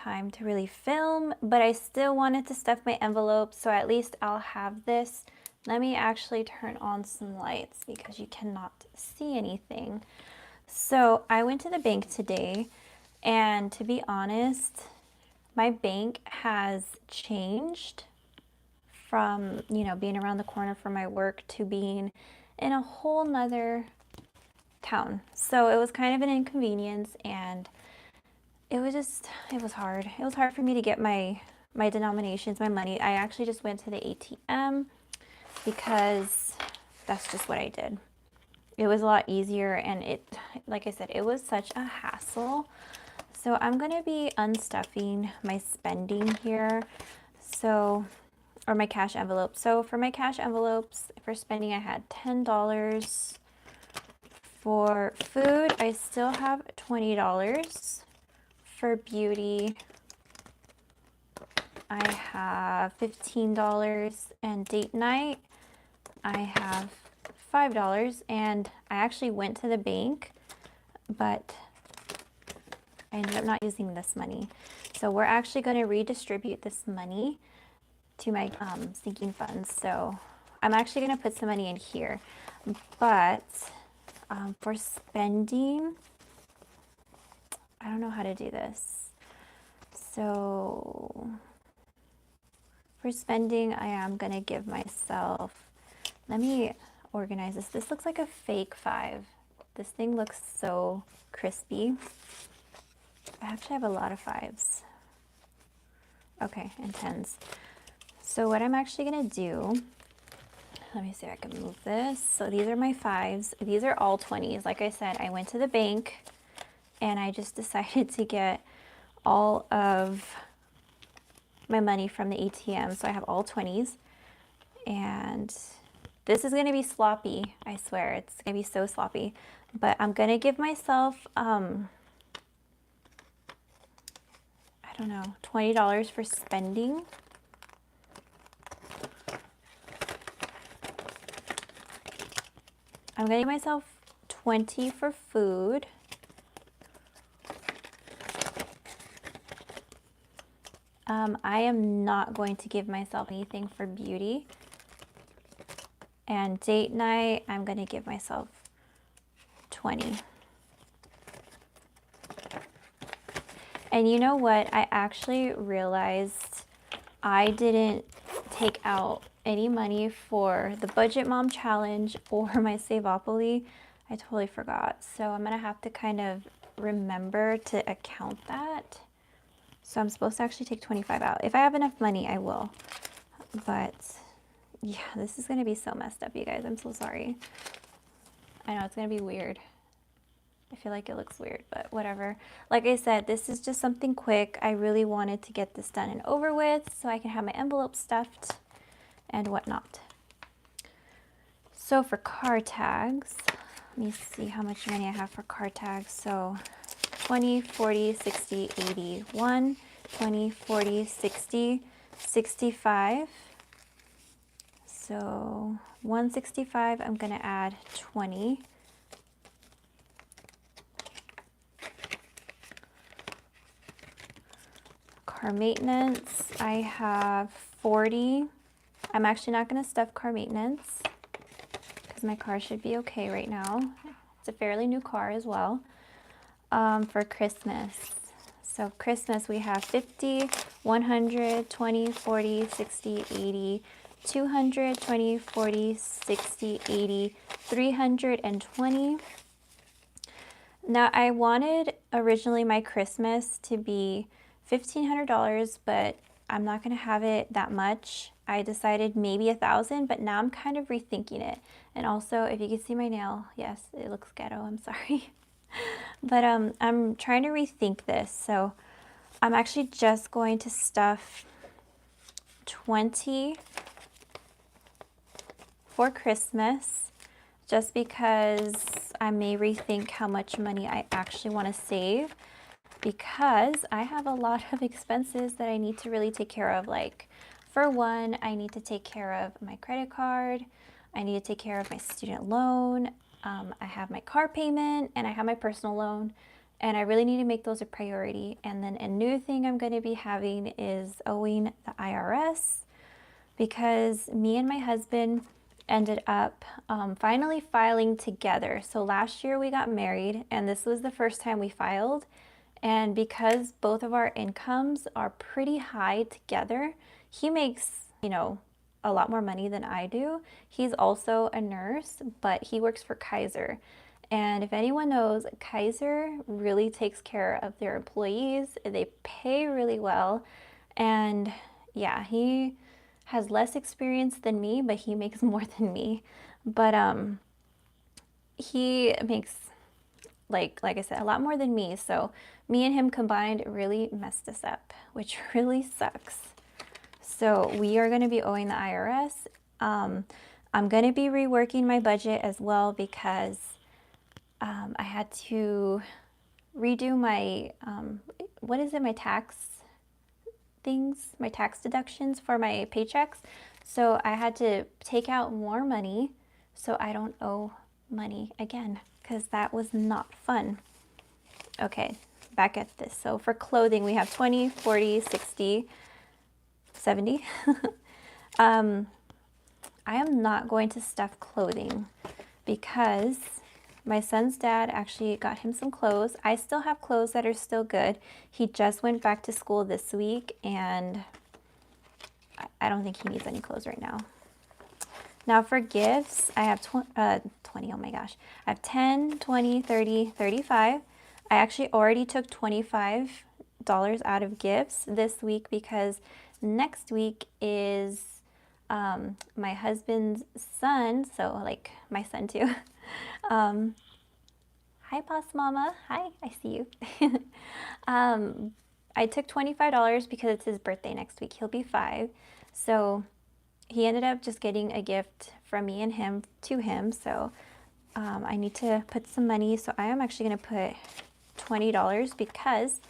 time to really film, but I still wanted to stuff my envelope, so at least I'll have this. Let me actually turn on some lights because you cannot see anything. So I went to the bank today, and to be honest, my bank has changed from, being around the corner from my work to being in a whole nother town. So it was kind of an inconvenience, and it was hard. It was hard for me to get my denominations, my money. I actually just went to the ATM because that's just what I did. It was a lot easier, and like I said, it was such a hassle. So I'm going to be unstuffing my spending here. So, or my cash envelope. So for my cash envelopes, for spending, I had $10. For food, I still have $20. For beauty, I have $15. And date night, I have $5. And I actually went to the bank, but I ended up not using this money. So we're actually going to redistribute this money to my sinking funds. So I'm actually going to put some money in here. But for spending, I don't know how to do this. So for spending, I am going to give myself, let me organize this. This looks like a fake 5. This thing looks so crispy. I actually have a lot of 5s. Okay, and 10s. So what I'm actually going to do, let me see if I can move this. So these are my 5s. These are all 20s. Like I said, I went to the bank and I just decided to get all of my money from the ATM. So I have all 20s. And this is going to be sloppy. I swear, it's going to be so sloppy. But I'm going to give myself, I don't know, $20 for spending. I'm going to give myself 20 for food. I am not going to give myself anything for beauty. And date night, I'm going to give myself 20. And you know what? I actually realized I didn't take out any money for the Budget Mom Challenge or my Saveopoly. I totally forgot. So I'm going to have to kind of remember to account that. So I'm supposed to actually take 25 out. If I have enough money, I will. But yeah, this is going to be so messed up, you guys. I'm so sorry. I know it's going to be weird. I feel like it looks weird, but whatever. Like I said, this is just something quick. I really wanted to get this done and over with so I can have my envelope stuffed and whatnot. So for car tags, let me see how much money I have for car tags. So 20, 40, 60, 80, 1, 20, 40, 60, 65. So 165, I'm going to add 20. Car maintenance, I have 40. I'm actually not going to stuff car maintenance because my car should be okay right now. It's a fairly new car as well. For Christmas, so Christmas we have 50, 100, 20, 40, 60, 80, 200, 20, 40, 60, 80, 320. Now I wanted originally my Christmas to be $1,500, but I'm not going to have it that much. I decided maybe 1,000, but now I'm kind of rethinking it. And also, if you can see my nail, yes, it looks ghetto, I'm sorry. But I'm trying to rethink this. So I'm actually just going to stuff 20 for Christmas, just because I may rethink how much money I actually want to save, because I have a lot of expenses that I need to really take care of. Like, for one, I need to take care of my credit card, I need to take care of my student loan, I have my car payment, and I have my personal loan. and I really need to make those a priority. And then a new thing I'm going to be having is owing the IRS, because me and my husband ended up finally filing together. So last year we got married, and this was the first time we filed. And because both of our incomes are pretty high together, he makes, you know, a lot more money than I do. He's also a nurse, but he works for Kaiser. And if anyone knows, Kaiser really takes care of their employees. They pay really well. And yeah, he has less experience than me, but he makes more than me. But he makes, like I said, a lot more than me. So me and him combined really messed us up, which really sucks. So we are going to be owing the IRS. I'm going to be reworking my budget as well, because I had to redo my, what is it, my tax things, my tax deductions for my paychecks. So I had to take out more money so I don't owe money again, because that was not fun. Okay, back at this. So for clothing, we have 20, 40, 60, 70. I am not going to stuff clothing because my son's dad actually got him some clothes. I still have clothes that are still good. He just went back to school this week, and I don't think he needs any clothes right now. Now for gifts, I have 20, oh my gosh. I have 10, 20, 30, 35. I actually already took $25 out of gifts this week, because next week is my husband's son, so like my son too. Hi, Boss Mama. Hi, I see you. I took $25 because it's his birthday next week. He'll be 5. So he ended up just getting a gift from me and him to him. So I need to put some money. So I am actually going to put $20 because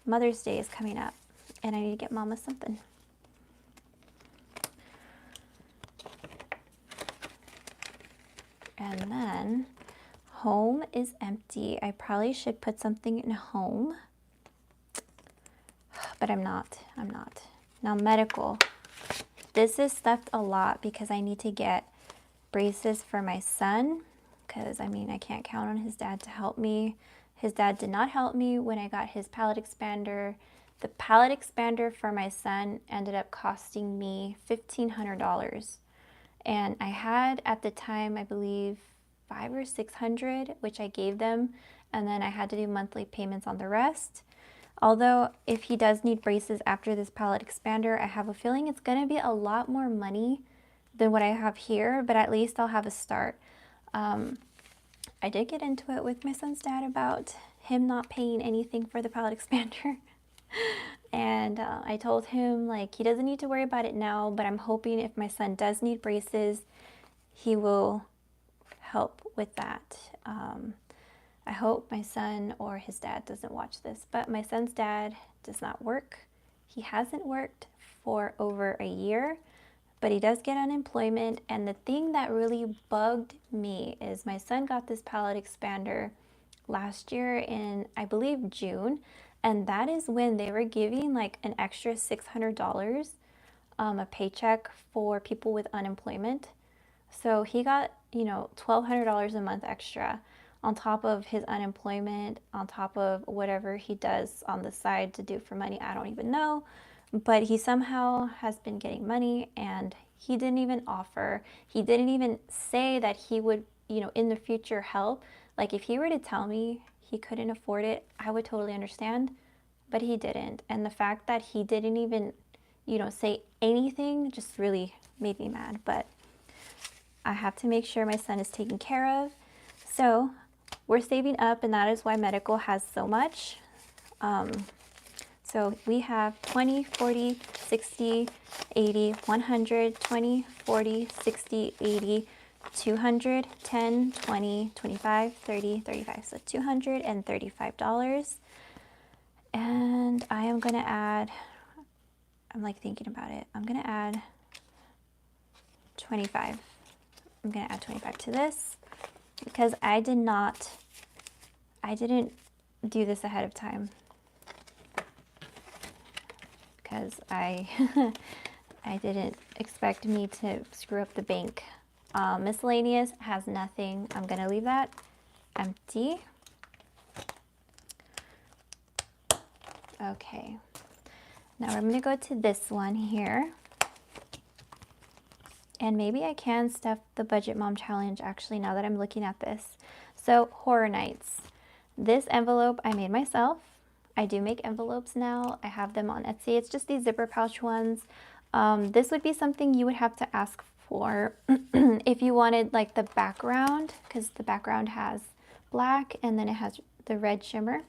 Mother's Day is coming up and I need to get Mama something. And then home is empty. I probably should put something in home, but I'm not. Now medical. This is stuffed a lot because I need to get braces for my son, because I mean, I can't count on his dad to help me. His dad did not help me when I got his palate expander. The palate expander for my son ended up costing me $1,500. And I had at the time, I believe, $500 or $600, which I gave them. And then I had to do monthly payments on the rest. Although if he does need braces after this palate expander, I have a feeling it's going to be a lot more money than what I have here, but at least I'll have a start. I did get into it with my son's dad about him not paying anything for the palate expander. And I told him, like, he doesn't need to worry about it now, but I'm hoping if my son does need braces, he will help with that. I hope my son or his dad doesn't watch this, but my son's dad does not work. He hasn't worked for over a year, but he does get unemployment. And the thing that really bugged me is my son got this palate expander last year in, I believe, June. And that is when they were giving like an extra $600 a paycheck for people with unemployment. So he got, you know, $1,200 a month extra on top of his unemployment, on top of whatever he does on the side to do for money. I don't even know. But he somehow has been getting money, and he didn't even offer. He didn't even say that he would, you know, in the future help. Like if he were to tell me he couldn't afford it, I would totally understand, but he didn't. And the fact that he didn't even, you know, say anything just really made me mad. But I have to make sure my son is taken care of. So we're saving up, and that is why medical has so much. So we have 20, 40, 60, 80, 100, 20, 40, 60, 80, 200, 10, 20, 25, 30, 35. So $235. And I am going to add, I'm like thinking about it. I'm going to add 25. I'm going to add 25 to this because I did not I didn't do this ahead of time because I I didn't expect me to screw up the bank. Miscellaneous has nothing. I'm gonna leave that empty. Okay, now I'm gonna go to this one here. And maybe I can stuff the Budget Mom Challenge actually now that I'm looking at this. So Horror Nights. This envelope I made myself. I do make envelopes now. I have them on Etsy. It's just these zipper pouch ones. This would be something you would have to ask for if you wanted like the background, because the background has black and then it has the red shimmer.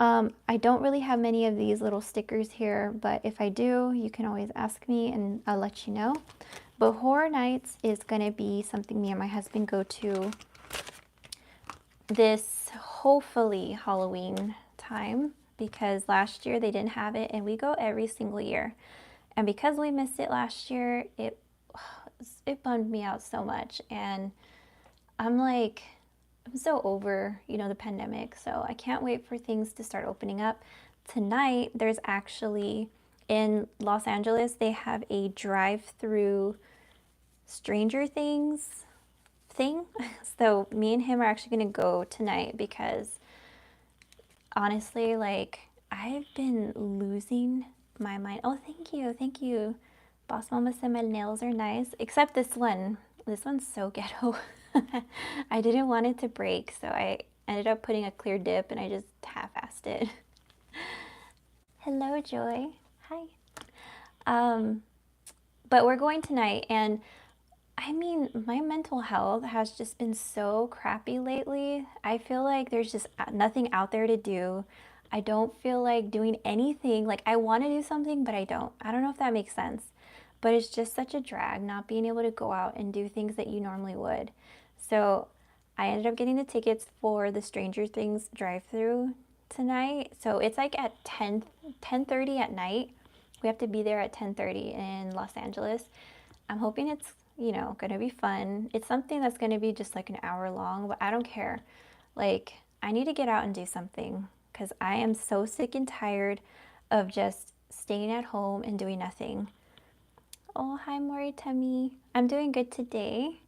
I don't really have many of these little stickers here, but if I do, you can always ask me and I'll let you know. But Horror Nights is going to be something me and my husband go to this hopefully Halloween time, because last year they didn't have it and we go every single year. And because we missed it last year, it bummed me out so much. And I'm like, I'm so over, the pandemic. So I can't wait for things to start opening up. Tonight, there's actually in Los Angeles, they have a drive-through Stranger Things thing. So me and him are actually going to go tonight because honestly, like, I've been losing my mind. Oh, thank you. Thank you. Boss Mama said my nails are nice, except this one. This one's so ghetto. I didn't want it to break, so I ended up putting a clear dip and I just half-assed it. Hello, Joy. Hi. But we're going tonight, and I mean, my mental health has just been so crappy lately. I feel like there's just nothing out there to do. I don't feel like doing anything. Like, I want to do something, but I don't. I don't know if that makes sense. But it's just such a drag not being able to go out and do things that you normally would. So I ended up getting the tickets for the Stranger Things drive-through tonight. So it's like at 10:30 at night. We have to be there at 10:30 in Los Angeles. I'm hoping it's, going to be fun. It's something that's going to be just like an hour long, but I don't care. Like, I need to get out and do something because I am so sick and tired of just staying at home and doing nothing. Oh, hi, Moritemi. I'm doing good today.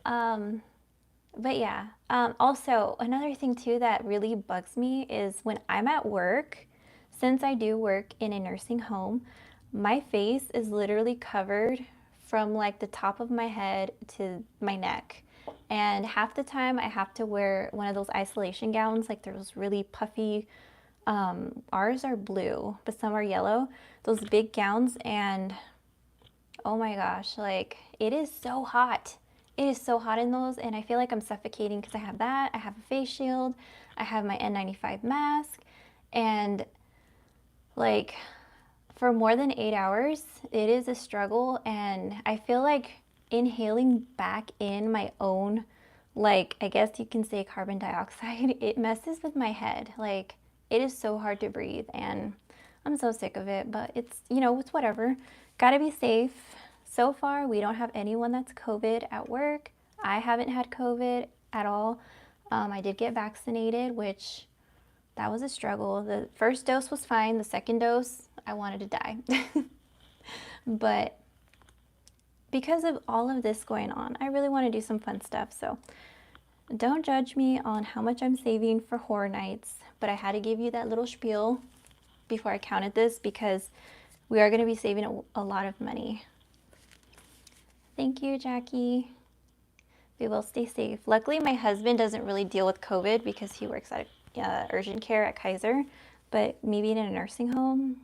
But yeah, also another thing too that really bugs me is when I'm at work, since I do work in a nursing home, my face is literally covered from like the top of my head to my neck. And half the time I have to wear one of those isolation gowns, like those really puffy, ours are blue, but some are yellow, those big gowns. And oh my gosh, like it is so hot. It is so hot in those, and I feel like I'm suffocating because I have that, I have a face shield, I have my N95 mask, and like for more than 8 hours, it is a struggle. And I feel like inhaling back in my own, like, I guess you can say carbon dioxide, it messes with my head. Like, it is so hard to breathe, and I'm so sick of it, but it's, it's whatever. Gotta be safe. So far, we don't have anyone that's COVID at work. I haven't had COVID at all. I did get vaccinated, which that was a struggle. The first dose was fine. The second dose, I wanted to die. But because of all of this going on, I really want to do some fun stuff. So don't judge me on how much I'm saving for Horror Nights, but I had to give you that little spiel before I counted this because we are going to be saving a lot of money. Thank you, Jackie. We will stay safe. Luckily, my husband doesn't really deal with COVID because he works at urgent care at Kaiser, but me being in a nursing home,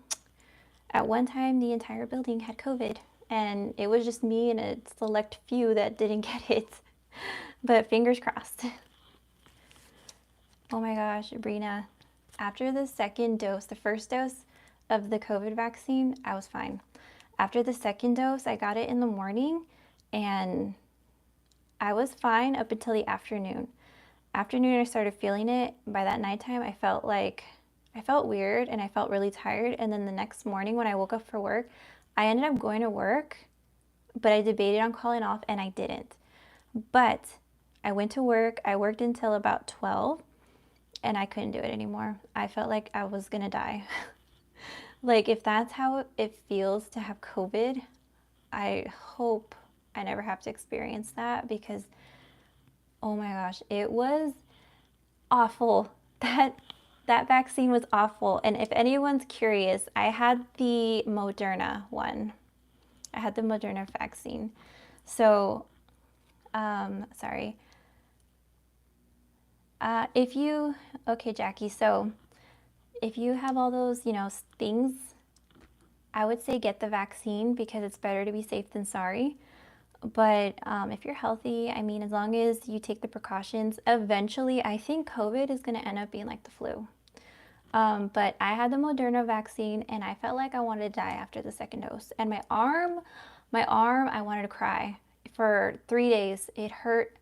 at one time the entire building had COVID, and it was just me and a select few that didn't get it. But fingers crossed. Oh my gosh, Brina, after the second dose, the first dose of the COVID vaccine, I was fine. After the second dose, I got it in the morning, and I was fine up until the afternoon. Afternoon, I started feeling it. By that nighttime, I felt weird and I felt really tired. And then the next morning when I woke up for work, I ended up going to work, but I debated on calling off and I didn't. But I went to work. I worked until about 12. and I couldn't do it anymore. I felt like I was gonna die. Like, if that's how it feels to have COVID, I hope I never have to experience that, because oh my gosh, it was awful. That vaccine was awful. And if anyone's curious, I had the Moderna one. I had the Moderna vaccine. So, sorry. If you, okay, Jackie, so if you have all those, things, I would say get the vaccine, because it's better to be safe than sorry. But if you're healthy, I mean, as long as you take the precautions, eventually I think COVID is going to end up being like the flu. But I had the Moderna vaccine, and I felt like I wanted to die after the second dose. And my arm, I wanted to cry. For 3 days, it hurt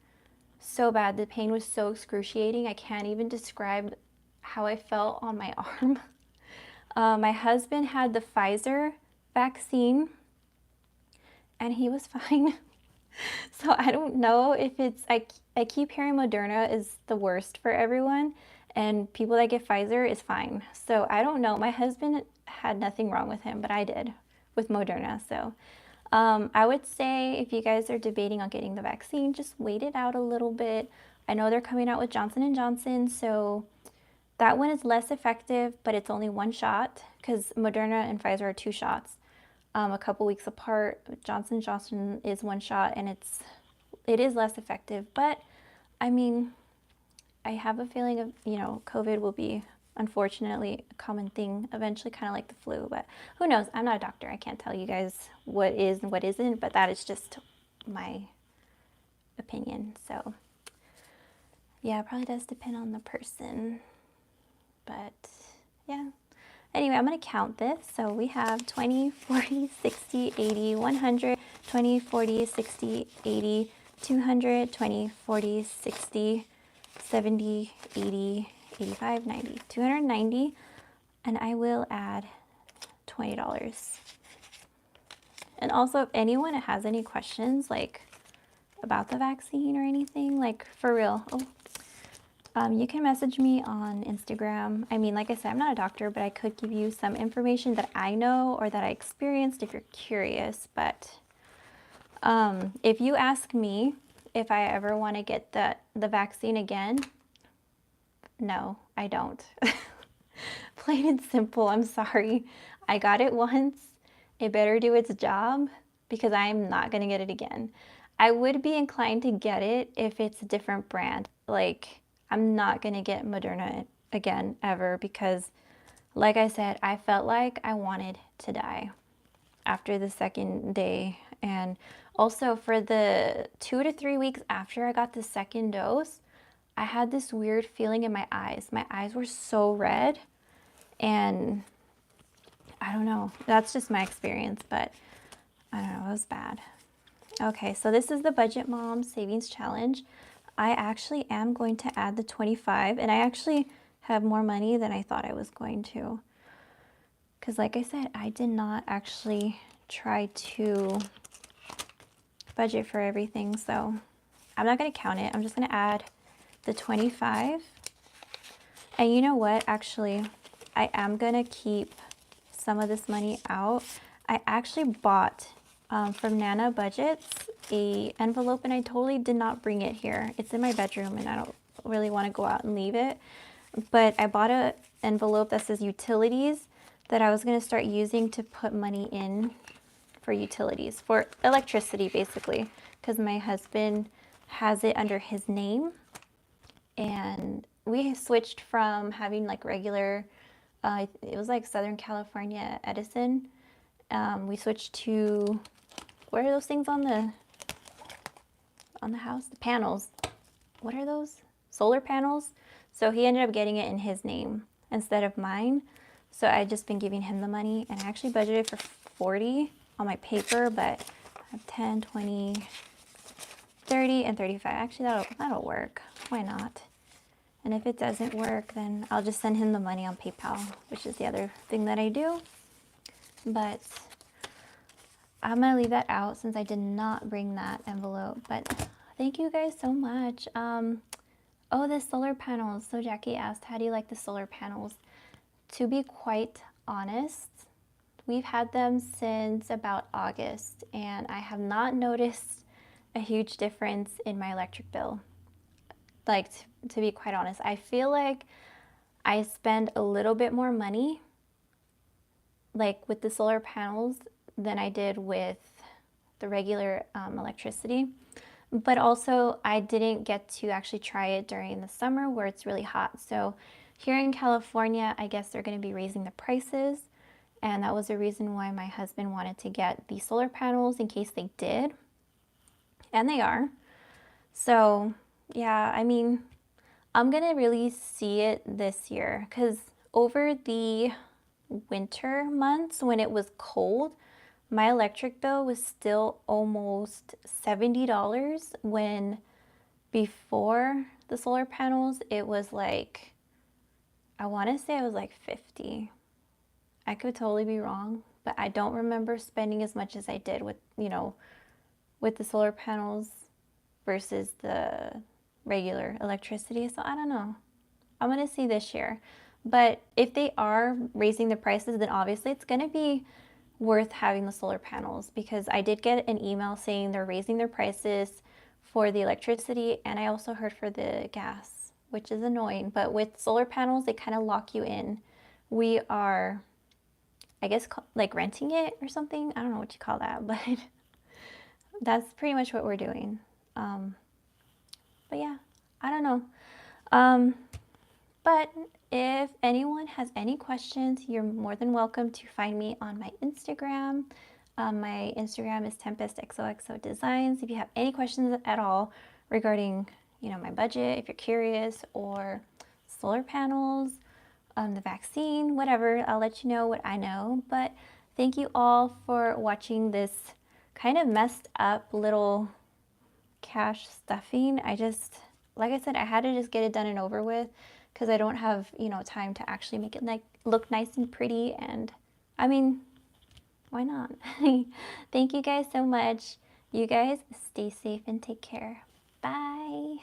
so bad. The pain was so excruciating. I can't even describe how I felt on my arm. My husband had the Pfizer vaccine, and he was fine. So I don't know if it's, I keep hearing Moderna is the worst for everyone, and people that get Pfizer is fine. So I don't know. My husband had nothing wrong with him, but I did with Moderna. So I would say if you guys are debating on getting the vaccine, just wait it out a little bit. I know they're coming out with Johnson & Johnson, so that one is less effective, but it's only one shot, because Moderna and Pfizer are 2 shots. A couple weeks apart. Johnson & Johnson is 1 shot, and it is less effective. But I mean, I have a feeling of, COVID will be, unfortunately, a common thing eventually, kind of like the flu. But who knows? I'm not a doctor. I can't tell you guys what is and what isn't, but that is just my opinion. So yeah, it probably does depend on the person. But yeah. Anyway, I'm going to count this. So we have 20, 40, 60, 80, 100, 20, 40, 60, 80, 200, 20, 40, 60, 70, 80, 85, 90, 290. And I will add $20. And also, if anyone has any questions, like about the vaccine or anything, like for real, you can message me on Instagram. I mean, like I said, I'm not a doctor, but I could give you some information that I know or that I experienced if you're curious. But if you ask me if I ever want to get the vaccine again, no, I don't. Plain and simple, I'm sorry. I got it once. It better do its job, because I'm not going to get it again. I would be inclined to get it if it's a different brand. Like, I'm not going to get Moderna again ever, because like I said, I felt like I wanted to die after the second day. And also for the 2 to 3 weeks after I got the second dose, I had this weird feeling in my eyes. My eyes were so red, and I don't know. That's just my experience, but I don't know. It was bad. Okay, so this is the Budget Mom Savings Challenge. I actually am going to add the 25, and I actually have more money than I thought I was going to. Because like I said, I did not actually try to budget for everything, so I'm not going to count it. I'm just going to add the 25. And you know what? Actually, I am going to keep some of this money out. I actually bought from Nana Budgets a envelope, and I totally did not bring it here. It's in my bedroom, and I don't really want to go out and leave it. But I bought an envelope that says utilities that I was going to start using to put money in for utilities, for electricity basically, because my husband has it under his name. And we switched from having like regular, it was like Southern California Edison. We switched to, what are those things on the house? The panels. What are those? Solar panels. So he ended up getting it in his name instead of mine. So I've just been giving him the money, and I actually budgeted for 40 on my paper, but I have 10, 20, 30, and 35. Actually, that'll work. Why not? And if it doesn't work, then I'll just send him the money on PayPal, which is the other thing that I do. But I'm going to leave that out since I did not bring that envelope. But thank you guys so much. Oh, the solar panels. So Jackie asked, how do you like the solar panels? To be quite honest, we've had them since about August, and I have not noticed a huge difference in my electric bill. Like, to be quite honest, I feel like I spend a little bit more money, like with the solar panels, than I did with the regular electricity. But also, I didn't get to actually try it during the summer where it's really hot. So here in California, I guess they're going to be raising the prices. And that was the reason why my husband wanted to get the solar panels in case they did. And they are. So yeah, I mean, I'm going to really see it this year because over the winter months when it was cold, my electric bill was still almost $70 when before the solar panels it was like, I want to say it was like 50. I could totally be wrong, but I don't remember spending as much as I did with, with the solar panels versus the regular electricity. So I don't know. I'm going to see this year. But if they are raising the prices, then obviously it's going to be worth having the solar panels because I did get an email saying they're raising their prices for the electricity, and I also heard for the gas, which is annoying. But with solar panels, they kind of lock you in. We are, I guess, like renting it or something. I don't know what you call that, but that's pretty much what we're doing. But yeah, I don't know. Um, But if anyone has any questions, you're more than welcome to find me on my Instagram. My Instagram is TempestXOXO Designs. If you have any questions at all regarding, my budget, if you're curious, or solar panels, the vaccine, whatever, I'll let you know what I know. But thank you all for watching this kind of messed up little cash stuffing. Like I said, I had to just get it done and over with because I don't have, time to actually make it like look nice and pretty. And I mean, why not? Thank you guys so much. You guys stay safe and take care. Bye.